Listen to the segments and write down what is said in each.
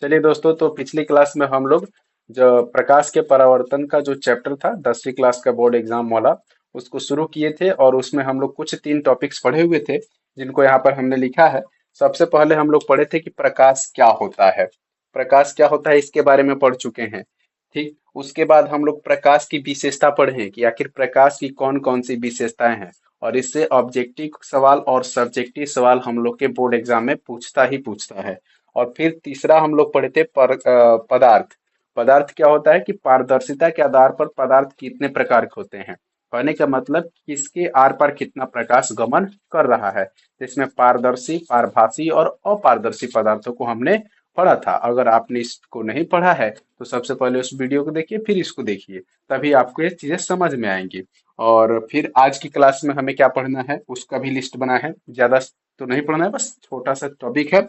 चलिए दोस्तों, तो पिछली क्लास में हम लोग जो प्रकाश के परावर्तन का जो चैप्टर था 10वीं क्लास का बोर्ड एग्जाम वाला, उसको शुरू किए थे। और उसमें हम लोग कुछ 3 टॉपिक्स पढ़े हुए थे, जिनको यहाँ पर हमने लिखा है। सबसे पहले हम लोग पढ़े थे कि प्रकाश क्या होता है। प्रकाश क्या होता है इसके बारे में पढ़ चुके हैं। ठीक, उसके बाद हम लोग प्रकाश की विशेषता पढ़े कि आखिर प्रकाश की कौन कौन सी विशेषताएं हैं। और इससे ऑब्जेक्टिव सवाल और सब्जेक्टिव सवाल हम लोग के बोर्ड एग्जाम में पूछता ही पूछता है। और फिर तीसरा हम लोग पढ़े थे पदार्थ। पदार्थ क्या होता है कि पारदर्शिता के आधार पर पदार्थ कितने प्रकार के होते हैं। कहने का मतलब किसके आर पार कितना प्रकाश गमन कर रहा है। इसमें पारदर्शी, पारभासी और अपारदर्शी पदार्थों को हमने पढ़ा था। अगर आपने इसको नहीं पढ़ा है तो सबसे पहले उस वीडियो को देखिए, फिर इसको देखिए, तभी आपको ये चीजें समझ में आएंगी। और फिर आज की क्लास में हमें क्या पढ़ना है उसका भी लिस्ट बना है। ज्यादा तो नहीं पढ़ना है, बस छोटा सा टॉपिक है,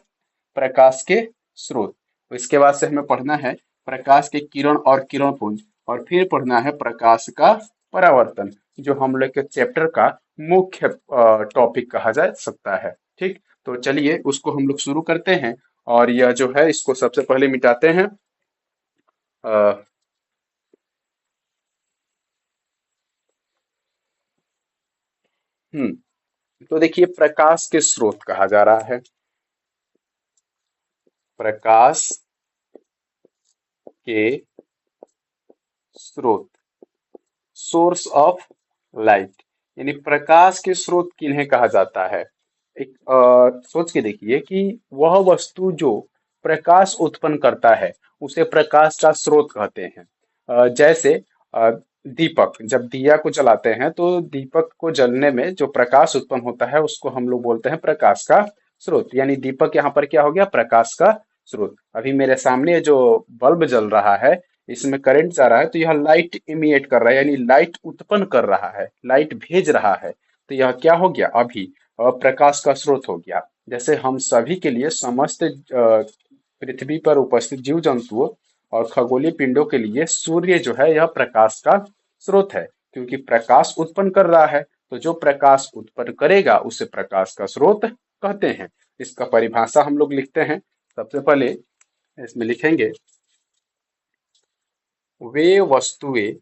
प्रकाश के स्रोत। तो इसके बाद से हमें पढ़ना है प्रकाश के किरण और किरण पुंज। और फिर पढ़ना है प्रकाश का परावर्तन, जो हम लोग के चैप्टर का मुख्य टॉपिक कहा जा सकता है। ठीक, तो चलिए उसको हम लोग शुरू करते हैं। और यह जो है इसको सबसे पहले मिटाते हैं। अ, तो देखिए, प्रकाश के स्रोत कहा जा रहा है। प्रकाश के स्रोत, सोर्स ऑफ लाइट, यानी प्रकाश के स्रोत किन्हें कहा जाता है। एक सोच के देखिए कि वह वस्तु जो प्रकाश उत्पन्न करता है उसे प्रकाश का स्रोत कहते हैं। जैसे अ, दीपक, जब दिया को जलाते हैं तो दीपक को जलने में जो प्रकाश उत्पन्न होता है उसको हम लोग बोलते हैं प्रकाश का स्रोत। यानी दीपक यहाँ पर क्या हो गया, प्रकाश का स्रोत। अभी मेरे सामने जो बल्ब जल रहा है, इसमें करंट जा रहा है, तो यह लाइट इमिएट कर रहा है, यानी लाइट उत्पन्न कर रहा है, लाइट भेज रहा है। तो यह क्या हो गया, अभी प्रकाश का स्रोत हो गया। जैसे हम सभी के लिए, समस्त पृथ्वी पर उपस्थित जीव जंतुओं और खगोलीय पिंडों के लिए सूर्य जो है यह प्रकाश का स्रोत है, क्योंकि प्रकाश उत्पन्न कर रहा है। तो जो प्रकाश उत्पन्न करेगा उसे प्रकाश का स्रोत कहते हैं। इसका परिभाषा हम लोग लिखते हैं। सबसे पहले इसमें लिखेंगे, वे वस्तुएं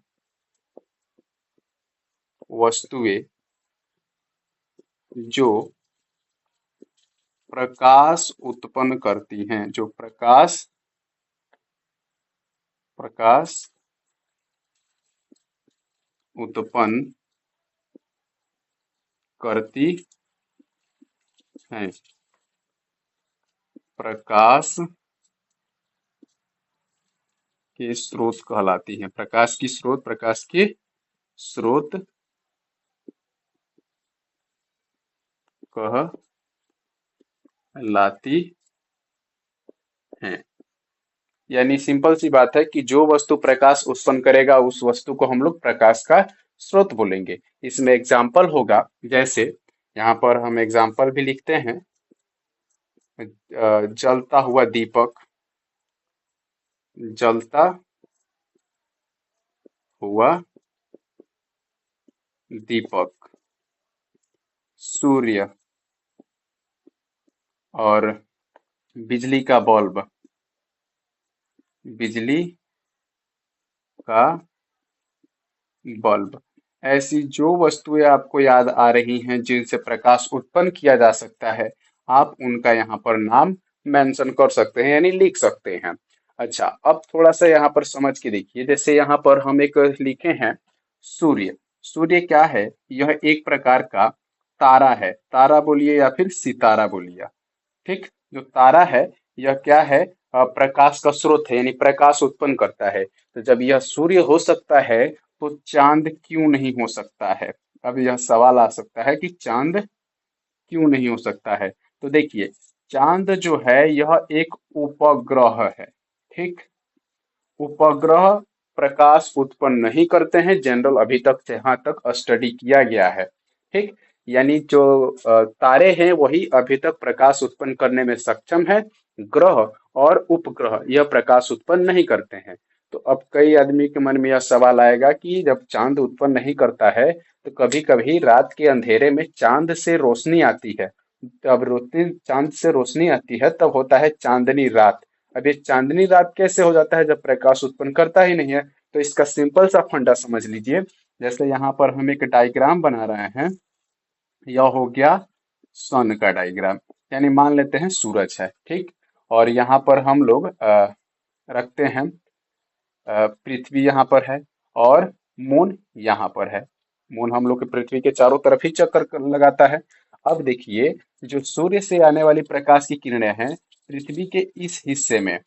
वस्तुएं जो प्रकाश उत्पन्न करती हैं, जो प्रकाश प्रकाश उत्पन्न करती हैं, प्रकाश के स्रोत कहलाती हैं। प्रकाश की स्रोत, प्रकाश के स्रोत कहलाती हैं। यानी सिंपल सी बात है कि जो वस्तु प्रकाश उत्पन्न करेगा उस वस्तु को हम लोग प्रकाश का स्रोत बोलेंगे। इसमें एग्जाम्पल होगा, जैसे यहाँ पर हम एग्जाम्पल भी लिखते हैं। जलता हुआ दीपक, जलता हुआ दीपक, सूर्य, और बिजली का बल्ब, बिजली का बल्ब। ऐसी जो वस्तुएं आपको याद आ रही हैं जिनसे प्रकाश उत्पन्न किया जा सकता है, आप उनका यहाँ पर नाम मेंशन कर सकते हैं, यानी लिख सकते हैं। अच्छा, अब थोड़ा सा यहाँ पर समझ के देखिए। जैसे यहाँ पर हम एक लिखे हैं, सूर्य। सूर्य क्या है, यह एक प्रकार का तारा है। तारा बोलिए या फिर सितारा बोलिए। ठीक, जो तारा है यह क्या है, प्रकाश का स्रोत है, यानी प्रकाश उत्पन्न करता है। तो जब यह सूर्य हो सकता है तो चांद क्यों नहीं हो सकता है। अब यह सवाल आ सकता है कि चांद क्यों नहीं हो सकता है। तो देखिए, चांद जो है यह एक उपग्रह है। ठीक, उपग्रह प्रकाश उत्पन्न नहीं करते हैं, जनरल अभी तक जहां तक स्टडी किया गया है। ठीक, यानी जो तारे हैं वही अभी तक प्रकाश उत्पन्न करने में सक्षम है। ग्रह और उपग्रह यह प्रकाश उत्पन्न नहीं करते हैं। तो अब कई आदमी के मन में यह सवाल आएगा कि जब चांद उत्पन्न नहीं करता है तो कभी कभी रात के अंधेरे में चांद से रोशनी आती है। तब रोशनी, चांद से रोशनी आती है तब होता है चांदनी रात। अब ये चांदनी रात कैसे हो जाता है जब प्रकाश उत्पन्न करता ही नहीं है? तो इसका सिंपल सा फंडा समझ लीजिए। जैसे यहाँ पर हम एक डायग्राम बना रहे हैं, यह हो गया सन का डायग्राम, यानी मान लेते हैं सूरज है, ठीक। और यहाँ पर हम लोग रखते हैं पृथ्वी यहाँ पर है, और मून यहाँ पर है। मून हम लोग के पृथ्वी के चारों तरफ ही चक्कर लगाता है। अब देखिए, जो सूर्य से आने वाली प्रकाश की किरणें हैं, पृथ्वी के इस हिस्से में,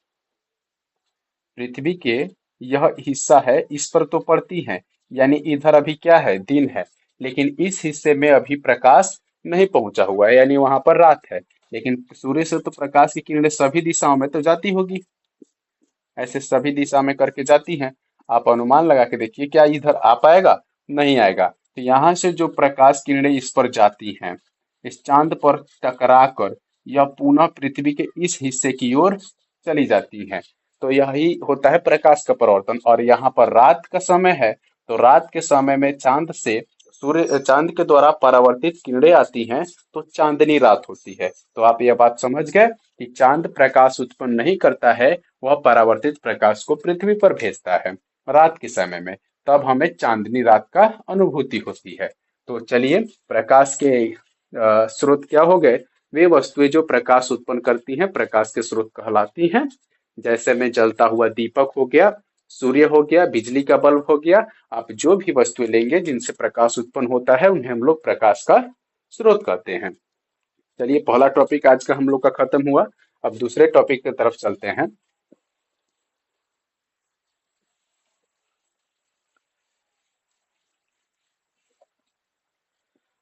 पृथ्वी के यह हिस्सा है, इस पर तो पड़ती है, यानी इधर अभी क्या है, दिन है। लेकिन इस हिस्से में अभी प्रकाश नहीं पहुंचा हुआ है, यानी वहां पर रात है। लेकिन सूर्य से तो प्रकाश की किरणें सभी दिशाओं में तो जाती होगी, ऐसे सभी दिशा में करके जाती हैं। आप अनुमान लगा के देखिए, क्या इधर आ पाएगा? नहीं आएगा। तो यहाँ से जो प्रकाश किरणें इस पर जाती हैं, इस चांद पर टकरा कर यह पुनः पृथ्वी के इस हिस्से की ओर चली जाती हैं। तो यही होता है प्रकाश का परावर्तन। और यहाँ पर रात का समय है, तो रात के समय में चांद से सूर्य, चांद के द्वारा परावर्तित किरणें आती हैं, तो चांदनी रात होती है। तो आप यह बात समझ गए कि चांद प्रकाश उत्पन्न नहीं करता है, वह परावर्तित प्रकाश को पृथ्वी पर भेजता है रात के समय में। तब हमें चांदनी रात का अनुभूति होती है। तो चलिए, प्रकाश के स्रोत क्या हो गए? वे वस्तुएं जो प्रकाश उत्पन्न करती हैं, प्रकाश के स्रोत कहलाती हैं। जैसे में जलता हुआ दीपक हो गया, सूर्य हो गया, बिजली का बल्ब हो गया। आप जो भी वस्तुएं लेंगे जिनसे प्रकाश उत्पन्न होता है, उन्हें हम लोग प्रकाश का स्रोत कहते हैं। चलिए, पहला टॉपिक आज का हम लोग का खत्म हुआ। अब दूसरे टॉपिक की तरफ चलते हैं।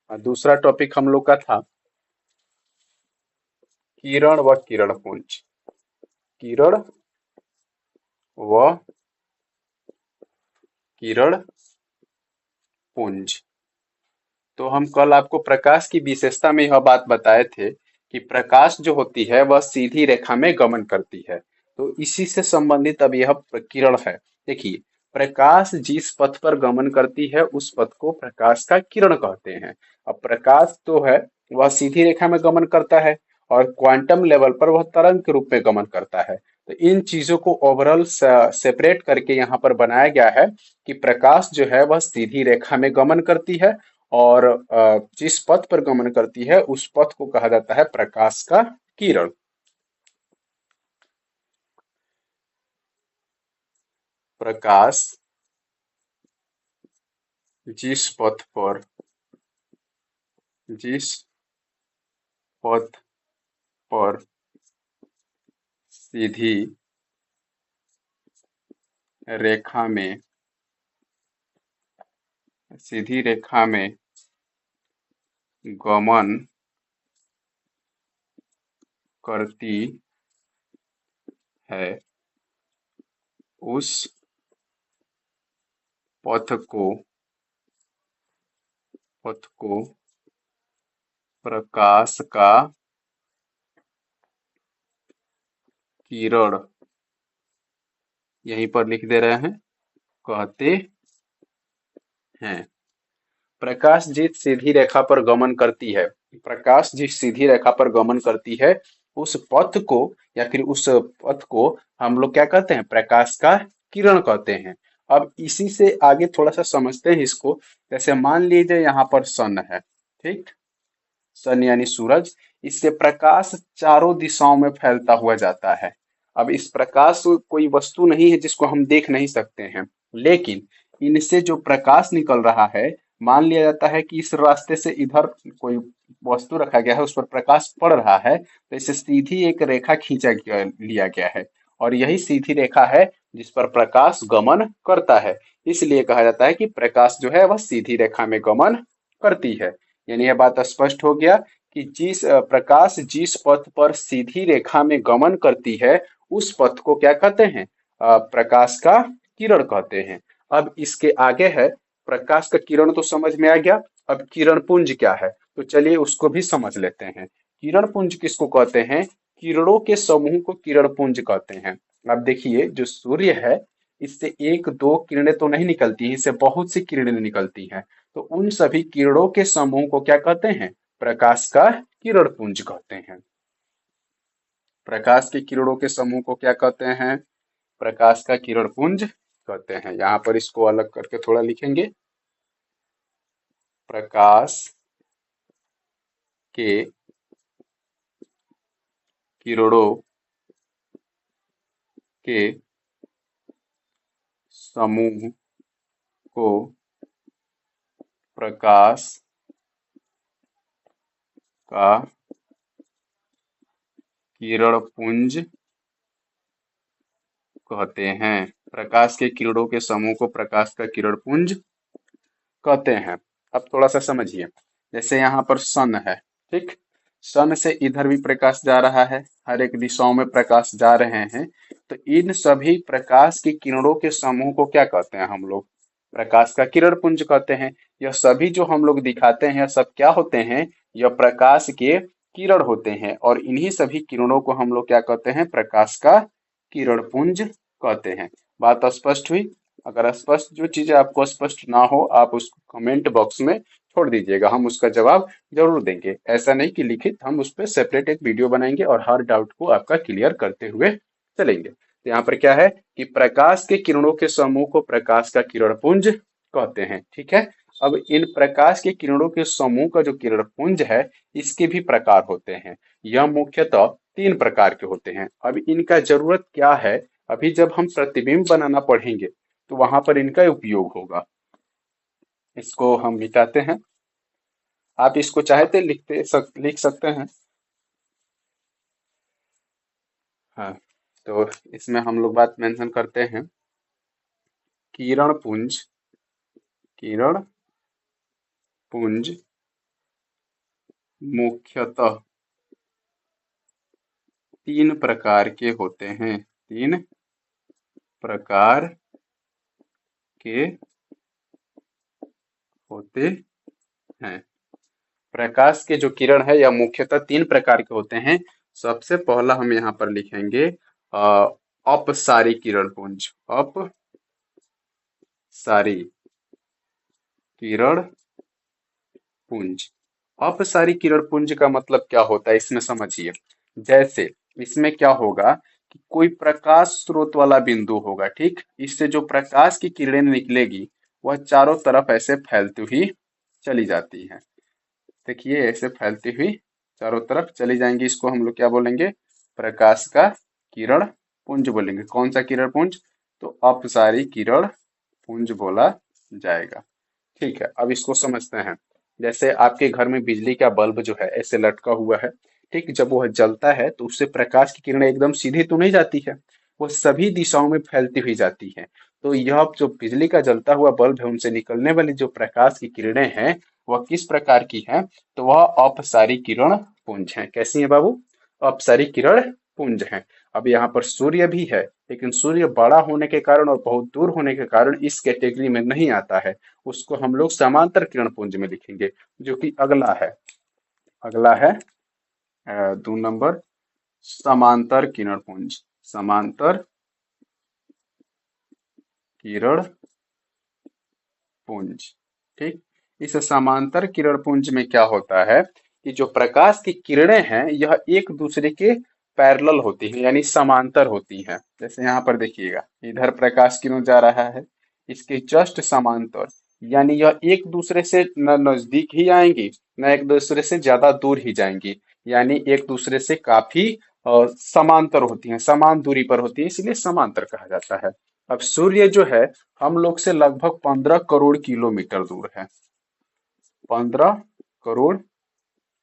दूसरा टॉपिक हम लोग का था किरण व किरणपुंज। किरण व किरणपुंज। तो हम कल आपको प्रकाश की विशेषता में यह बात बताए थे कि प्रकाश जो होती है वह सीधी रेखा में गमन करती है। तो इसी से संबंधित अब यह किरण है। देखिए, प्रकाश जिस पथ पर गमन करती है उस पथ को प्रकाश का किरण कहते हैं। अब प्रकाश तो है, वह सीधी रेखा में गमन करता है, और क्वांटम लेवल पर वह तरंग के रूप में गमन करता है। तो इन चीजों को ओवरऑल सेपरेट करके यहाँ पर बनाया गया है कि प्रकाश जो है वह सीधी रेखा में गमन करती है, और जिस पथ पर गमन करती है उस पथ को कहा जाता है प्रकाश का किरण। प्रकाश जिस पथ पर, जिस पथ पर सीधी रेखा में, सीधी रेखा में गमन करती है, उस पथ को, पथ को प्रकाश का किरण, यहीं पर लिख दे रहे हैं, कहते हैं। प्रकाश जिस सीधी रेखा पर गमन करती है, प्रकाश जिस सीधी रेखा पर गमन करती है उस पथ को, या फिर उस पथ को हम लोग क्या कहते हैं? प्रकाश का किरण कहते हैं। अब इसी से आगे थोड़ा सा समझते हैं इसको। जैसे मान लीजिए यहाँ पर सन है, ठीक। सन यानी सूरज। इससे प्रकाश चारों दिशाओं में फैलता हुआ जाता है। अब इस प्रकाश कोई वस्तु नहीं है जिसको हम देख नहीं सकते हैं, लेकिन इनसे जो प्रकाश निकल रहा है, मान लिया जाता है कि इस रास्ते से इधर कोई वस्तु रखा गया है, उस पर प्रकाश पड़ रहा है, तो इसे सीधी एक रेखा लिया गया है, और यही सीधी रेखा है जिस पर प्रकाश गमन करता है। इसलिए कहा जाता है कि प्रकाश जो है वह सीधी रेखा में गमन करती है। यानी यह बात स्पष्ट हो गया कि प्रकाश जिस पथ पर सीधी रेखा में गमन करती है उस पथ को क्या कहते हैं? प्रकाश का किरण कहते हैं। अब इसके आगे है, प्रकाश का किरण तो समझ में आ गया। अब किरण पुंज क्या है, तो चलिए उसको भी समझ लेते हैं। किरण पुंज किसको कहते हैं? किरणों के समूह को किरण पुंज कहते हैं। अब देखिए, जो सूर्य है, इससे एक दो किरणें तो नहीं निकलती, इससे बहुत सी किरणें निकलती हैं। तो उन सभी किरणों के समूह को क्या कहते हैं? प्रकाश का किरण पुंज कहते हैं। प्रकाश के किरणों के समूह को क्या कहते हैं? प्रकाश का किरण पुंज कहते हैं। यहाँ पर इसको अलग करके थोड़ा लिखेंगे। प्रकाश के किरणों के समूह को प्रकाश का किरण पुंज कहते हैं। प्रकाश के किरणों के समूह को प्रकाश का किरण पुंज कहते हैं। अब थोड़ा सा समझिए। जैसे यहाँ पर सन है, ठीक। सन से इधर भी प्रकाश जा रहा है, हर एक दिशाओं में प्रकाश जा रहे हैं। तो इन सभी प्रकाश की किरणों के समूह को क्या कहते हैं हम लोग? प्रकाश का किरण पुंज कहते हैं। यह सभी जो हम लोग दिखाते हैं, सब क्या होते हैं? यह प्रकाश के किरण होते हैं, और इन्हीं सभी किरणों को हम लोग क्या कहते हैं? प्रकाश का किरण पुंज कहते हैं। बात स्पष्ट हुई? अगर स्पष्ट जो चीजें आपको स्पष्ट ना हो, आप उसको कमेंट बॉक्स में छोड़ दीजिएगा, हम उसका जवाब जरूर देंगे। ऐसा नहीं कि लिखित, हम उस पर सेपरेट एक वीडियो बनाएंगे और हर डाउट को आपका क्लियर करते हुए चलेंगे। तो यहाँ पर क्या है कि प्रकाश के किरणों के समूह को प्रकाश का किरण पुंज कहते हैं, ठीक है। अब इन प्रकाश के किरणों के समूह का जो किरण पुंज है, इसके भी प्रकार होते हैं। यह मुख्यतः 3 प्रकार के होते हैं। अब इनका जरूरत क्या है? अभी जब हम प्रतिबिंब बनाना पढ़ेंगे तो वहां पर इनका उपयोग होगा। इसको हम मिटाते हैं। आप इसको चाहे तो लिख सकते हैं। हाँ, तो इसमें हम लोग बात मेंशन करते हैं। किरण पुंज, किरण पुंज मुख्यतः 3 प्रकार के होते हैं। 3 प्रकार के होते हैं। प्रकाश के जो किरण है, यह मुख्यतः 3 प्रकार के होते हैं। सबसे पहला हम यहाँ पर लिखेंगे अपसारी किरण पुंज। अपसारी किरण पुंज। अपसारी किरण पुंज का मतलब क्या होता है, इसमें समझिए। जैसे इसमें क्या होगा कि कोई प्रकाश स्रोत वाला बिंदु होगा, ठीक। इससे जो प्रकाश की किरणें निकलेगी, वह चारों तरफ ऐसे फैलती हुई चली जाती है। देखिए, ऐसे फैलती हुई चारों तरफ चली जाएंगी। इसको हम लोग क्या बोलेंगे? प्रकाश का किरण पुंज बोलेंगे। कौन सा किरण पुंज? तो अपसारी किरण पुंज बोला जाएगा। ठीक है, अब इसको समझते हैं। जैसे आपके घर में बिजली का बल्ब जो है ऐसे लटका हुआ है, ठीक। जब वह जलता है तो उससे प्रकाश की किरणें एकदम सीधी तो नहीं जाती है, वो सभी दिशाओं में फैलती हुई जाती है। तो यह जो बिजली का जलता हुआ बल्ब है, उनसे निकलने वाली जो प्रकाश की किरणें हैं, वह किस प्रकार की हैं? तो वह अपसारी किरण पुंज हैं। कैसी हैं बाबू? अपसारी किरण पुंज हैं। अब यहाँ पर सूर्य भी है, लेकिन सूर्य बड़ा होने के कारण और बहुत दूर होने के कारण इस कैटेगरी में नहीं आता है। उसको हम लोग समांतर किरण पुंज में लिखेंगे, जो कि अगला है। अगला है 2 नंबर, समांतर किरण पुंज। समांतर किरण पुंज, ठीक। इस समांतर किरण पुंज में क्या होता है कि जो प्रकाश की किरणें हैं, यह एक दूसरे के पैरेलल होती हैं, यानी समांतर होती हैं। जैसे यहाँ पर देखिएगा, इधर प्रकाश किरण जा रहा है, इसके जस्ट समांतर, यानी यह एक दूसरे से न नजदीक ही आएंगी, न एक दूसरे से ज्यादा दूर ही जाएंगी। यानी एक दूसरे से काफी समांतर होती हैं, समान दूरी पर होती है, इसलिए समांतर कहा जाता है। अब सूर्य जो है, हम लोग से लगभग 15 करोड़ किलोमीटर दूर है। 15 करोड़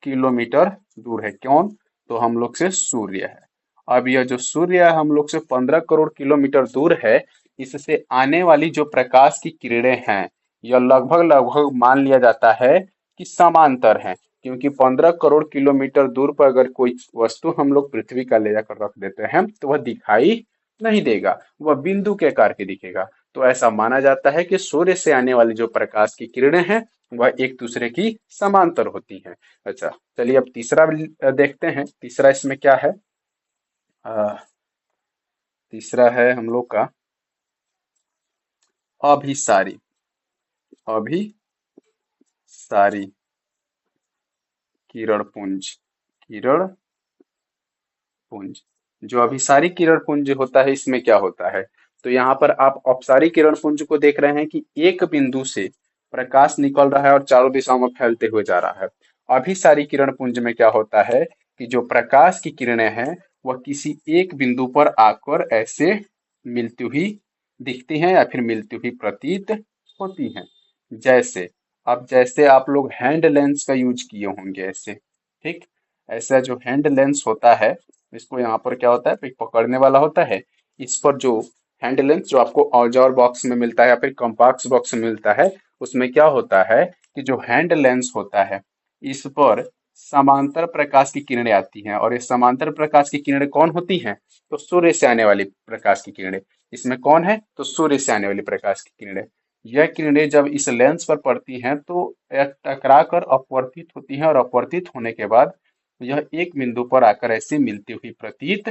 किलोमीटर दूर है। कौन? तो हम लोग से सूर्य है। अब यह जो सूर्य है, हम लोग से 15 करोड़ किलोमीटर दूर है। इससे आने वाली जो प्रकाश की किरणें हैं, यह लगभग लगभग मान लिया जाता है कि समांतर है। क्योंकि 15 करोड़ किलोमीटर दूर पर अगर कोई वस्तु हम लोग पृथ्वी का ले जाकर रख देते हैं, तो वह दिखाई नहीं देगा, वह बिंदु के आकार के दिखेगा। तो ऐसा माना जाता है कि सूर्य से आने वाली जो प्रकाश की किरणें हैं, वह एक दूसरे की समांतर होती हैं। अच्छा, चलिए अब तीसरा देखते हैं। तीसरा इसमें क्या है? अ, तीसरा है हम लोग का अभिसारी। अभिसारी किरण पुंज। किरण पुंज जो अभिसारी किरण पुंज होता है इसमें क्या होता है, तो यहाँ पर आप अपसारी किरण पुंज को देख रहे हैं कि एक बिंदु से प्रकाश निकल रहा है और चारों दिशाओं में फैलते हुए जा रहा है। अभिसारी किरण पुंज में क्या होता है कि जो प्रकाश की किरणें हैं वह किसी एक बिंदु पर आकर ऐसे मिलती हुई दिखती हैं या फिर मिलती हुई प्रतीत होती हैं। जैसे अब जैसे आप लोग हैंड लेंस का यूज किए होंगे ऐसे, ठीक, ऐसा जो हैंड लेंस होता है, इसको यहाँ पर क्या होता है, एक पकड़ने वाला होता है, इस पर जो हैंड लेंस जो आपको औजार बॉक्स में मिलता है या फिर कॉम्पाक्स बॉक्स में मिलता है, उसमें क्या होता है कि जो हैंड लेंस होता है इस पर समांतर प्रकाश की किरणें आती हैं, और ये समांतर प्रकाश की किरणें कौन होती हैं, तो सूर्य से आने वाली प्रकाश की किरणें। इसमें कौन है, तो सूर्य से आने वाली प्रकाश की किरणें। यह किरणें जब इस लेंस पर पड़ती हैं तो यह टकरा कर अपवर्तित होती हैं, और अपवर्तित होने के बाद यह एक बिंदु पर आकर ऐसे मिलती हुई प्रतीत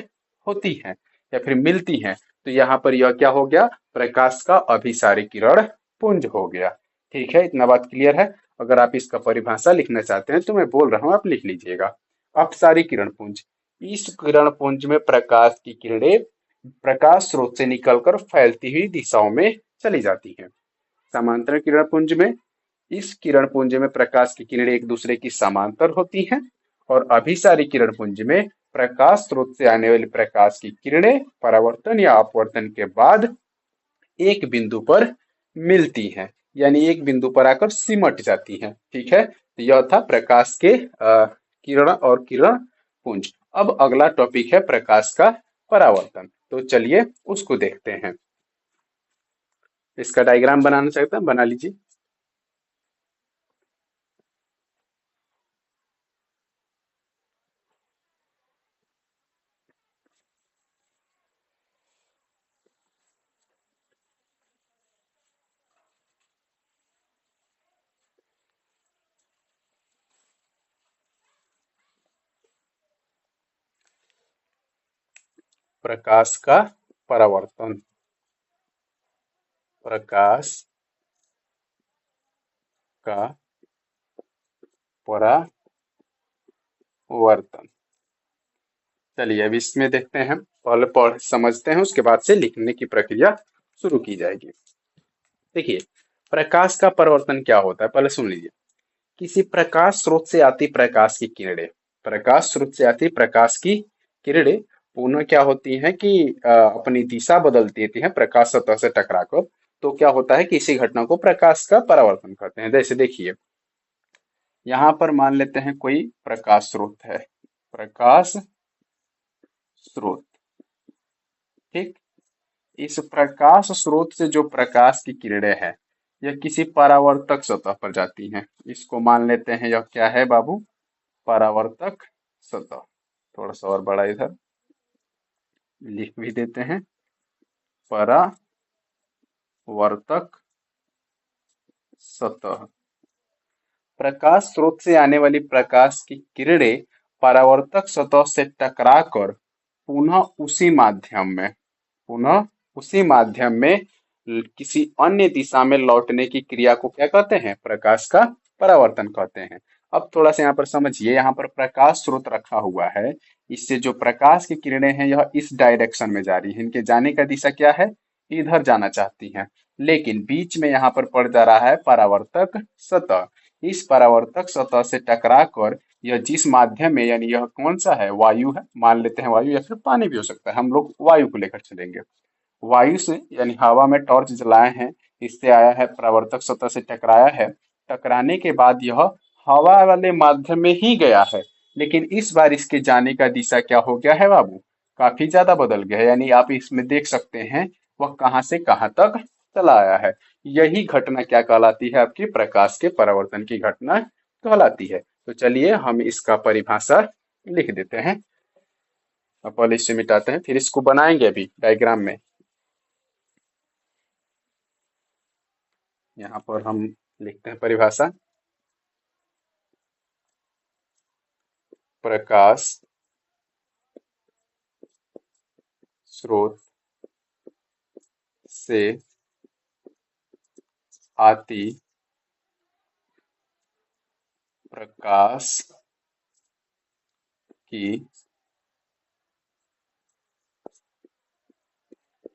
होती हैं या फिर मिलती हैं। तो यहाँ पर यह क्या हो गया, प्रकाश का अभिसारी किरण पुंज हो गया। ठीक है, इतना बात क्लियर है। अगर आप इसका परिभाषा लिखना चाहते हैं तो मैं बोल रहा हूँ, आप लिख लीजिएगा। अपसारी किरण पुंज, इस किरण पुंज में प्रकाश की किरणें प्रकाश स्रोत से निकलकर फैलती हुई दिशाओं में चली जाती हैं। समांतर किरण पुंज में, इस किरण पुंज में प्रकाश की किरणें एक दूसरे की समांतर होती हैं, और अभिसारी किरण पुंज में प्रकाश स्रोत से आने वाली प्रकाश की किरणें परावर्तन या अपवर्तन के बाद एक बिंदु पर मिलती हैं, यानी एक बिंदु पर आकर सिमट जाती हैं। ठीक है, तो यह था प्रकाश के किरण और किरण पुंज। अब अगला टॉपिक है प्रकाश का परावर्तन, तो चलिए उसको देखते हैं। इसका डायग्राम बनाना चाहते हैं, बना लीजिए। प्रकाश का परावर्तन, प्रकाश का परावर्तन। चलिए अब इसमें देखते हैं, पहले पढ़ समझते हैं, उसके बाद से लिखने की प्रक्रिया शुरू की जाएगी। देखिए, प्रकाश का परावर्तन क्या होता है, पहले सुन लीजिए। किसी प्रकाश स्रोत से आती प्रकाश की किरणें, प्रकाश स्रोत से आती प्रकाश की किरणें पुनः क्या होती हैं कि अपनी दिशा बदल देती हैं प्रकाश सतह से टकराकर। तो क्या होता है कि इसी घटना को प्रकाश का परावर्तन कहते हैं। जैसे देखिए, यहाँ पर मान लेते हैं कोई प्रकाश स्रोत है, प्रकाश स्रोत, ठीक। इस प्रकाश स्रोत से जो प्रकाश की किरणें हैं यह किसी परावर्तक सतह पर जाती हैं। इसको मान लेते हैं यह क्या है बाबू, परावर्तक सतह। थोड़ा सा और बड़ा इधर लिख भी देते हैं, परावर्तक सतह। प्रकाश स्रोत से आने वाली प्रकाश की किरणें परावर्तक सतह से टकराकर पुनः उसी माध्यम में पुनः उसी माध्यम में किसी अन्य दिशा में लौटने की क्रिया को क्या कहते हैं, प्रकाश का परावर्तन कहते हैं। अब थोड़ा सा यहाँ पर समझिए, यहाँ पर प्रकाश स्रोत रखा हुआ है, इससे जो प्रकाश की किरणें हैं यह इस डायरेक्शन में जा रही है, इनके जाने का दिशा क्या है, इधर जाना चाहती हैं। लेकिन बीच में यहाँ पर पड़ जा रहा है परावर्तक सतह। इस परावर्तक सतह से टकराकर यह जिस माध्यम में, यानी यह कौन सा है, वायु है, मान लेते हैं वायु, या फिर पानी भी हो सकता है, हम लोग वायु को लेकर चलेंगे। वायु से यानी हवा में टॉर्च जलाए हैं, इससे आया है, परावर्तक सतह से टकराया है। टकराने के बाद यह हवा वाले माध्यम में ही गया है, लेकिन इस बार इसके जाने का दिशा क्या हो गया है बाबू, काफी ज्यादा बदल गया है। यानी आप इसमें देख सकते हैं वह कहाँ से कहाँ तक चला आया है। यही घटना क्या कहलाती है, आपकी प्रकाश के परावर्तन की घटना कहलाती है। तो चलिए हम इसका परिभाषा लिख देते हैं। अब पहले इसे मिटाते हैं, फिर इसको बनाएंगे अभी डायग्राम में। यहाँ पर हम लिखते हैं परिभाषा, प्रकाश स्रोत से आती प्रकाश की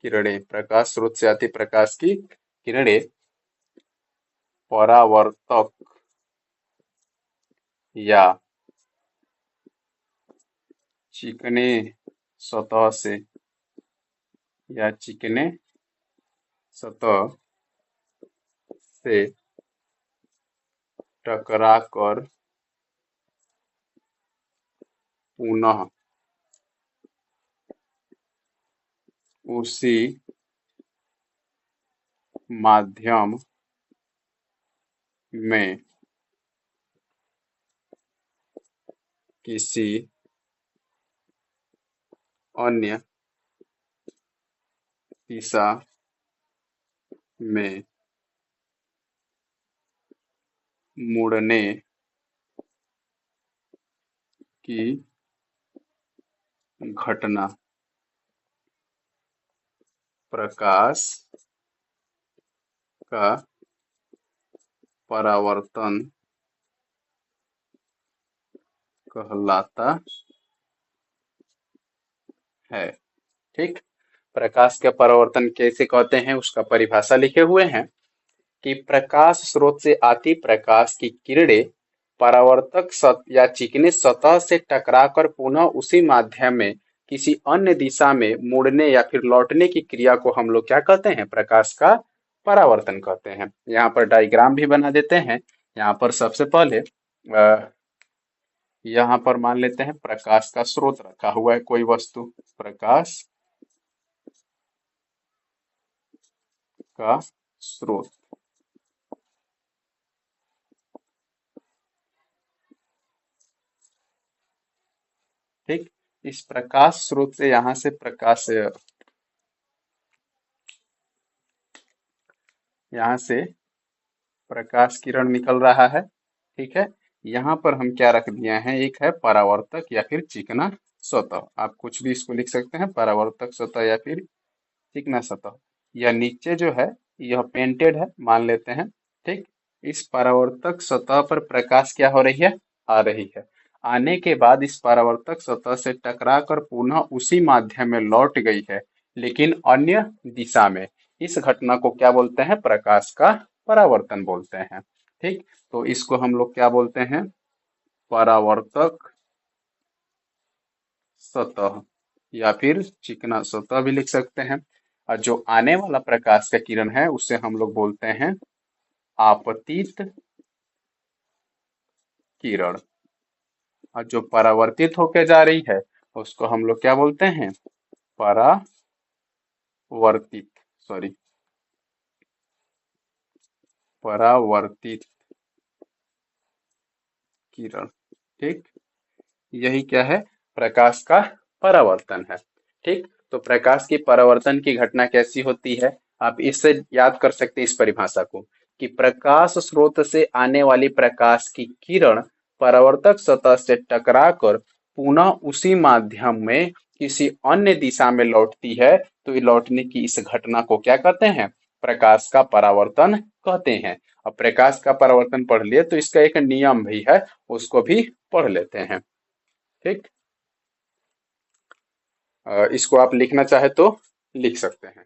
किरणें, प्रकाश स्रोत से आती प्रकाश की किरणें परावर्तक या चिकने सतह से चिकने सतह से टकराकर पुनः उसी माध्यम में किसी अन्य दिशा में मुड़ने की घटना प्रकाश का परावर्तन कहलाता है। ठीक, प्रकाश के परावर्तन कैसे कहते हैं उसका परिभाषा लिखे हुए हैं कि प्रकाश स्रोत से आती प्रकाश की किरणें परावर्तक या चिकने सतह से टकराकर पुनः उसी माध्यम में किसी अन्य दिशा में मुड़ने या फिर लौटने की क्रिया को हम लोग क्या कहते हैं, प्रकाश का परावर्तन कहते हैं। यहाँ पर डायग्राम भी बना देते हैं। यहाँ पर सबसे पहले यहाँ पर मान लेते हैं प्रकाश का स्रोत रखा हुआ है कोई वस्तु, प्रकाश का स्रोत। ठीक, इस प्रकाश स्रोत से यहाँ से प्रकाश किरण निकल रहा है। ठीक है, यहाँ पर हम क्या रख दिए हैं, एक है परावर्तक या फिर चिकना सतह। आप कुछ भी इसको लिख सकते हैं, परावर्तक सतह या फिर चिकना सतह। यह नीचे जो है यह पेंटेड है मान लेते हैं। ठीक, इस परावर्तक सतह पर प्रकाश क्या हो रही है, आ रही है। आने के बाद इस परावर्तक सतह से टकराकर पुनः उसी माध्यम में लौट गई है, लेकिन अन्य दिशा में। इस घटना को क्या बोलते हैं, प्रकाश का परावर्तन बोलते हैं। ठीक, तो इसको हम लोग क्या बोलते हैं, परावर्तक सतह या फिर चिकना सतह भी लिख सकते हैं। और जो आने वाला प्रकाश का किरण है उसे हम लोग बोलते हैं आपतित किरण। और जो परावर्तित होकर जा रही है उसको हम लोग क्या बोलते हैं, परावर्तित परावर्तित किरण। ठीक, यही क्या है, प्रकाश का परावर्तन है। ठीक, तो प्रकाश की परावर्तन की घटना कैसी होती है, आप इससे याद कर सकते हैं इस परिभाषा को कि प्रकाश स्रोत से आने वाली प्रकाश की किरण परावर्तक सतह से टकराकर पुनः उसी माध्यम में किसी अन्य दिशा में लौटती है, तो ये लौटने की इस घटना को क्या कहते हैं, प्रकाश का परावर्तन कहते हैं। अब प्रकाश का परावर्तन पढ़ लिए तो इसका एक नियम भी है, उसको भी पढ़ लेते हैं। ठीक, इसको आप लिखना चाहे तो लिख सकते हैं।